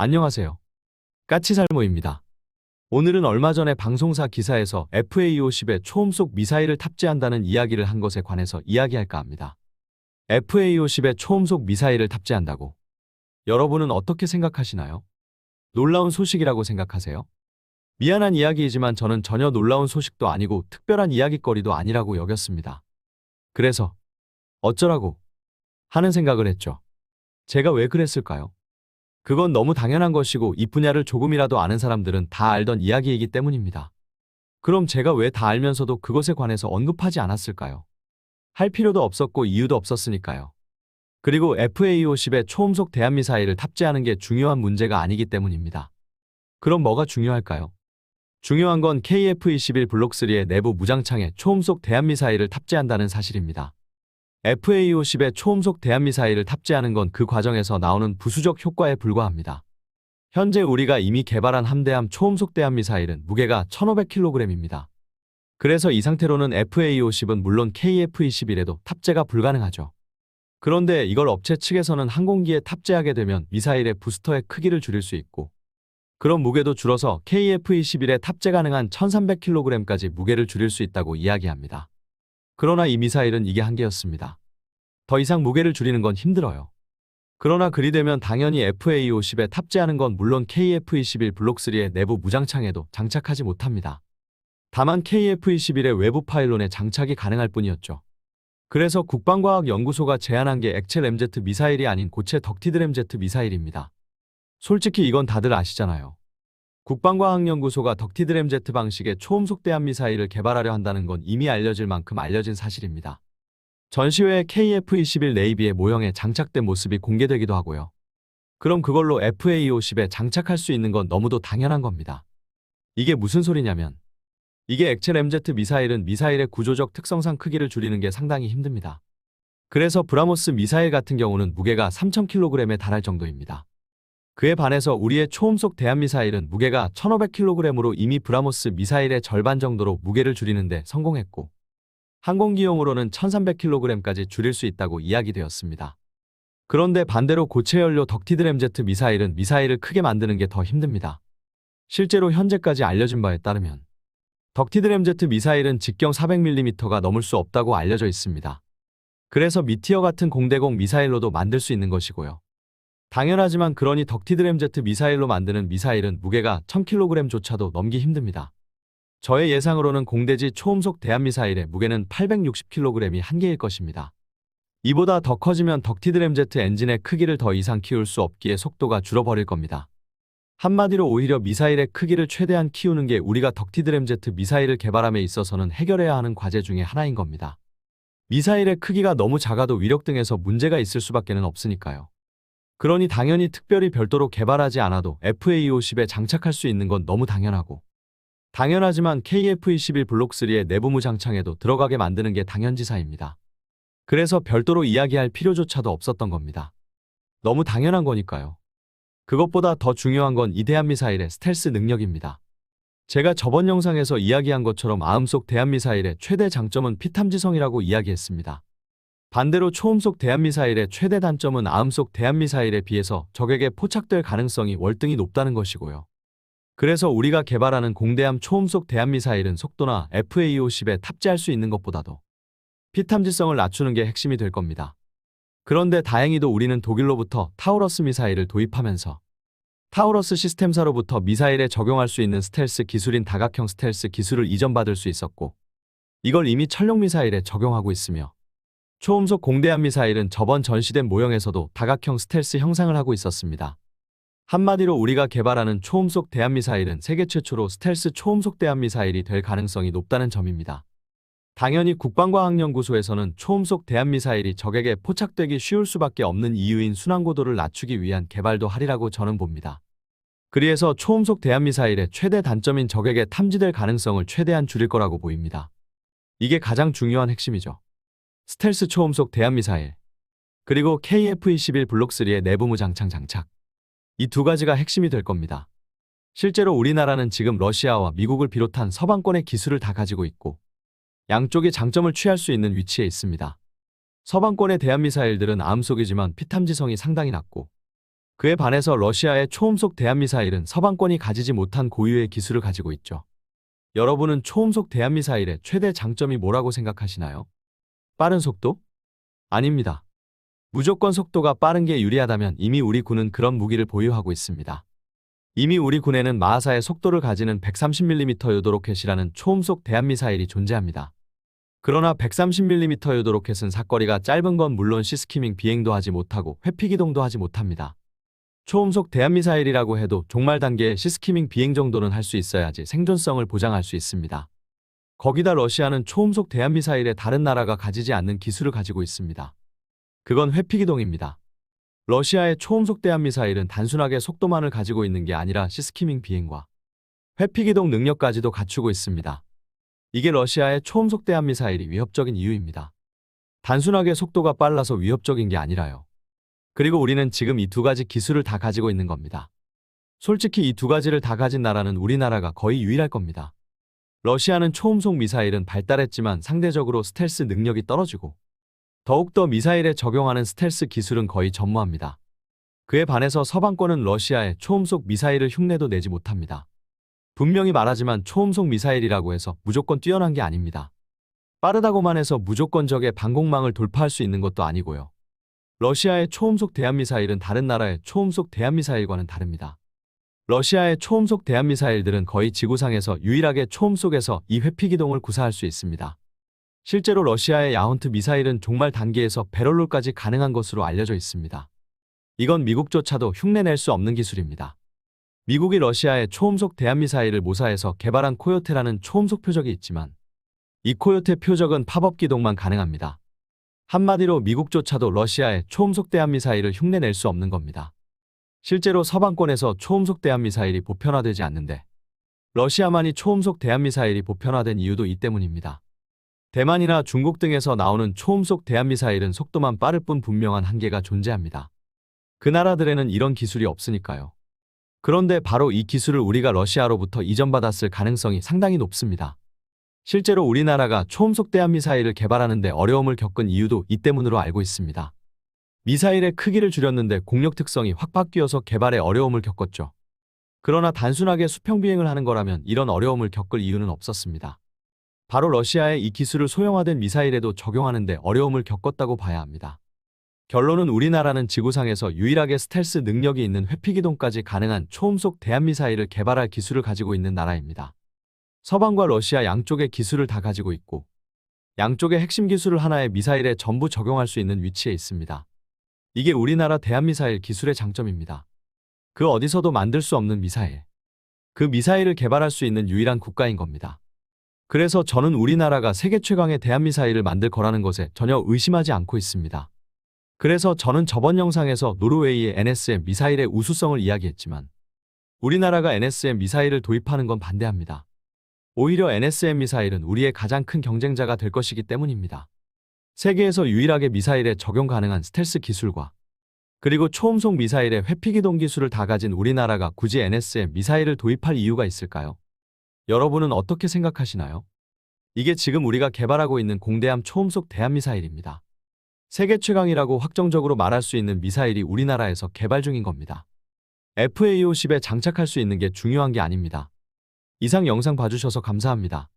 안녕하세요. 까치살모입니다. 오늘은 얼마 전에 방송사 기사에서 FA-50에 초음속 미사일을 탑재한다는 이야기를 한 것에 관해서 이야기할까 합니다. FA-50에 초음속 미사일을 탑재한다고. 여러분은 어떻게 생각하시나요? 놀라운 소식이라고 생각하세요? 미안한 이야기이지만 저는 전혀 놀라운 소식도 아니고 특별한 이야깃거리도 아니라고 여겼습니다. 그래서 어쩌라고 하는 생각을 했죠. 제가 왜 그랬을까요? 그건 너무 당연한 것이고 이 분야를 조금이라도 아는 사람들은 다 알던 이야기이기 때문입니다. 그럼 제가 왜 다 알면서도 그것에 관해서 언급하지 않았을까요? 할 필요도 없었고 이유도 없었으니까요. 그리고 FA-50에 초음속 대한미사일을 탑재하는 게 중요한 문제가 아니기 때문입니다. 그럼 뭐가 중요할까요? 중요한 건 KF-21 블록3의 내부 무장창에 초음속 대한미사일을 탑재한다는 사실입니다. FA-50에 초음속 대한미사일을 탑재하는 건 그 과정에서 나오는 부수적 효과에 불과합니다. 현재 우리가 이미 개발한 함대함 초음속 대한미사일은 무게가 1500kg입니다. 그래서 이 상태로는 FA-50은 물론 KF-21에도 탑재가 불가능하죠. 그런데 이걸 업체 측에서는 항공기에 탑재하게 되면 미사일의 부스터의 크기를 줄일 수 있고 그런 무게도 줄어서 KF-21에 탑재 가능한 1300kg까지 무게를 줄일 수 있다고 이야기합니다. 그러나 이 미사일은 이게 한계였습니다. 더 이상 무게를 줄이는 건 힘들어요. 그러나 그리 되면 당연히 FA-50에 탑재하는 건 물론 KF-21 블록3의 내부 무장창에도 장착하지 못합니다. 다만 KF-21의 외부 파일론에 장착이 가능할 뿐이었죠. 그래서 국방과학연구소가 제안한 게 액체 램제트 미사일이 아닌 고체 덕티드 램제트 미사일입니다. 솔직히 이건 다들 아시잖아요. 국방과학연구소가 덕티드 램제트 방식의 초음속 대한미사일을 개발하려 한다는 건 이미 알려질 만큼 알려진 사실입니다. 전시회에 KF-21 네이비의 모형에 장착된 모습이 공개되기도 하고요. 그럼 그걸로 FA-50에 장착할 수 있는 건 너무도 당연한 겁니다. 이게 무슨 소리냐면 이게 액체 램제트 미사일은 미사일의 구조적 특성상 크기를 줄이는 게 상당히 힘듭니다. 그래서 브라모스 미사일 같은 경우는 무게가 3000kg에 달할 정도입니다. 그에 반해서 우리의 초음속 대한미사일은 무게가 1500kg으로 이미 브라모스 미사일의 절반 정도로 무게를 줄이는데 성공했고 항공기용으로는 1300kg까지 줄일 수 있다고 이야기되었습니다. 그런데 반대로 고체연료 덕티드 램제트 미사일은 미사일을 크게 만드는 게 더 힘듭니다. 실제로 현재까지 알려진 바에 따르면 덕티드 램제트 미사일은 직경 400mm가 넘을 수 없다고 알려져 있습니다. 그래서 미티어 같은 공대공 미사일로도 만들 수 있는 것이고요. 당연하지만 그러니 덕티드 램제트 미사일로 만드는 미사일은 무게가 1000kg조차도 넘기 힘듭니다. 저의 예상으로는 공대지 초음속 대한미사일의 무게는 860kg이 한계일 것입니다. 이보다 더 커지면 덕티드 램제트 엔진의 크기를 더 이상 키울 수 없기에 속도가 줄어버릴 겁니다. 한마디로 오히려 미사일의 크기를 최대한 키우는 게 우리가 덕티드 램제트 미사일을 개발함에 있어서는 해결해야 하는 과제 중에 하나인 겁니다. 미사일의 크기가 너무 작아도 위력 등에서 문제가 있을 수밖에 없으니까요. 그러니 당연히 특별히 별도로 개발하지 않아도 FA-50에 장착할 수 있는 건 너무 당연하고 당연하지만 KF-21 블록3의 내부 무장창에도 들어가게 만드는 게 당연지사입니다. 그래서 별도로 이야기할 필요조차도 없었던 겁니다. 너무 당연한 거니까요. 그것보다 더 중요한 건 이 대한미사일의 스텔스 능력입니다. 제가 저번 영상에서 이야기한 것처럼 아음속 대한미사일의 최대 장점은 피탐지성이라고 이야기했습니다. 반대로 초음속 대한미사일의 최대 단점은 아음속 대한미사일에 비해서 적에게 포착될 가능성이 월등히 높다는 것이고요. 그래서 우리가 개발하는 공대함 초음속 대한미사일은 속도나 FA-50에 탑재할 수 있는 것보다도 피탐지성을 낮추는 게 핵심이 될 겁니다. 그런데 다행히도 우리는 독일로부터 타우러스 미사일을 도입하면서 타우러스 시스템사로부터 미사일에 적용할 수 있는 스텔스 기술인 다각형 스텔스 기술을 이전받을 수 있었고 이걸 이미 천룡 미사일에 적용하고 있으며 초음속 공대함 미사일은 저번 전시된 모형에서도 다각형 스텔스 형상을 하고 있었습니다. 한마디로 우리가 개발하는 초음속 대한미사일은 세계 최초로 스텔스 초음속 대한미사일이 될 가능성이 높다는 점입니다. 당연히 국방과학연구소에서는 초음속 대한미사일이 적에게 포착되기 쉬울 수밖에 없는 이유인 순항고도를 낮추기 위한 개발도 하리라고 저는 봅니다. 그리해서 초음속 대한미사일의 최대 단점인 적에게 탐지될 가능성을 최대한 줄일 거라고 보입니다. 이게 가장 중요한 핵심이죠. 스텔스 초음속 대한미사일 그리고 KF-21 블록3의 내부 무장창 장착 이 두 가지가 핵심이 될 겁니다. 실제로 우리나라는 지금 러시아와 미국을 비롯한 서방권의 기술을 다 가지고 있고 양쪽이 장점을 취할 수 있는 위치에 있습니다. 서방권의 대한미사일들은 아음속이지만 피탐지성이 상당히 낮고 그에 반해서 러시아의 초음속 대한미사일은 서방권이 가지지 못한 고유의 기술을 가지고 있죠. 여러분은 초음속 대한미사일의 최대 장점이 뭐라고 생각하시나요? 빠른 속도? 아닙니다. 무조건 속도가 빠른 게 유리하다면 이미 우리 군은 그런 무기를 보유하고 있습니다. 이미 우리 군에는 마하사의 속도를 가지는 130mm 유도로켓이라는 초음속 대한미사일이 존재합니다. 그러나 130mm 유도로켓은 사거리가 짧은 건 물론 시스키밍 비행도 하지 못하고 회피기동도 하지 못합니다. 초음속 대한미사일이라고 해도 종말 단계의 시스키밍 비행 정도는 할 수 있어야지 생존성을 보장할 수 있습니다. 거기다 러시아는 초음속 대한미사일에 다른 나라가 가지지 않는 기술을 가지고 있습니다. 그건 회피기동입니다. 러시아의 초음속 대한미사일은 단순하게 속도만을 가지고 있는 게 아니라 시스키밍 비행과 회피기동 능력까지도 갖추고 있습니다. 이게 러시아의 초음속 대한미사일이 위협적인 이유입니다. 단순하게 속도가 빨라서 위협적인 게 아니라요. 그리고 우리는 지금 이 두 가지 기술을 다 가지고 있는 겁니다. 솔직히 이 두 가지를 다 가진 나라는 우리나라가 거의 유일할 겁니다. 러시아는 초음속 미사일은 발달했지만 상대적으로 스텔스 능력이 떨어지고 더욱더 미사일에 적용하는 스텔스 기술은 거의 전무합니다. 그에 반해서 서방권은 러시아의 초음속 미사일을 흉내도 내지 못합니다. 분명히 말하지만 초음속 미사일이라고 해서 무조건 뛰어난 게 아닙니다. 빠르다고만 해서 무조건 적의 방공망을 돌파할 수 있는 것도 아니고요. 러시아의 초음속 대한미사일은 다른 나라의 초음속 대한미사일과는 다릅니다. 러시아의 초음속 대한미사일들은 거의 지구상에서 유일하게 초음속에서 이 회피기동을 구사할 수 있습니다. 실제로 러시아의 야혼트 미사일은 종말 단계에서 배럴로까지 가능한 것으로 알려져 있습니다. 이건 미국조차도 흉내낼 수 없는 기술입니다. 미국이 러시아의 초음속 대한미사일을 모사해서 개발한 코요테라는 초음속 표적이 있지만 이 코요테 표적은 팝업 기동만 가능합니다. 한마디로 미국조차도 러시아의 초음속 대한미사일을 흉내낼 수 없는 겁니다. 실제로 서방권에서 초음속 대한미사일이 보편화되지 않는데 러시아만이 초음속 대한미사일이 보편화된 이유도 이 때문입니다. 대만이나 중국 등에서 나오는 초음속 대한미사일은 속도만 빠를 뿐 분명한 한계가 존재합니다. 그 나라들에는 이런 기술이 없으니까요. 그런데 바로 이 기술을 우리가 러시아로부터 이전받았을 가능성이 상당히 높습니다. 실제로 우리나라가 초음속 대한미사일을 개발하는 데 어려움을 겪은 이유도 이 때문으로 알고 있습니다. 미사일의 크기를 줄였는데 공력 특성이 확 바뀌어서 개발에 어려움을 겪었죠. 그러나 단순하게 수평비행을 하는 거라면 이런 어려움을 겪을 이유는 없었습니다. 바로 러시아의 이 기술을 소형화된 미사일에도 적용하는 데 어려움을 겪었다고 봐야 합니다. 결론은 우리나라는 지구상에서 유일하게 스텔스 능력이 있는 회피기동까지 가능한 초음속 대한미사일을 개발할 기술을 가지고 있는 나라입니다. 서방과 러시아 양쪽의 기술을 다 가지고 있고 양쪽의 핵심 기술을 하나의 미사일에 전부 적용할 수 있는 위치에 있습니다. 이게 우리나라 대한미사일 기술의 장점입니다. 그 어디서도 만들 수 없는 미사일. 그 미사일을 개발할 수 있는 유일한 국가인 겁니다. 그래서 저는 우리나라가 세계 최강의 대한미사일을 만들 거라는 것에 전혀 의심하지 않고 있습니다. 그래서 저는 저번 영상에서 노르웨이의 NSM 미사일의 우수성을 이야기했지만 우리나라가 NSM 미사일을 도입하는 건 반대합니다. 오히려 NSM 미사일은 우리의 가장 큰 경쟁자가 될 것이기 때문입니다. 세계에서 유일하게 미사일에 적용 가능한 스텔스 기술과 그리고 초음속 미사일의 회피기동 기술을 다 가진 우리나라가 굳이 NSM 미사일을 도입할 이유가 있을까요? 여러분은 어떻게 생각하시나요? 이게 지금 우리가 개발하고 있는 공대함 초음속 대한미사일입니다. 세계 최강이라고 확정적으로 말할 수 있는 미사일이 우리나라에서 개발 중인 겁니다. FA-50에 장착할 수 있는 게 중요한 게 아닙니다. 이상 영상 봐주셔서 감사합니다.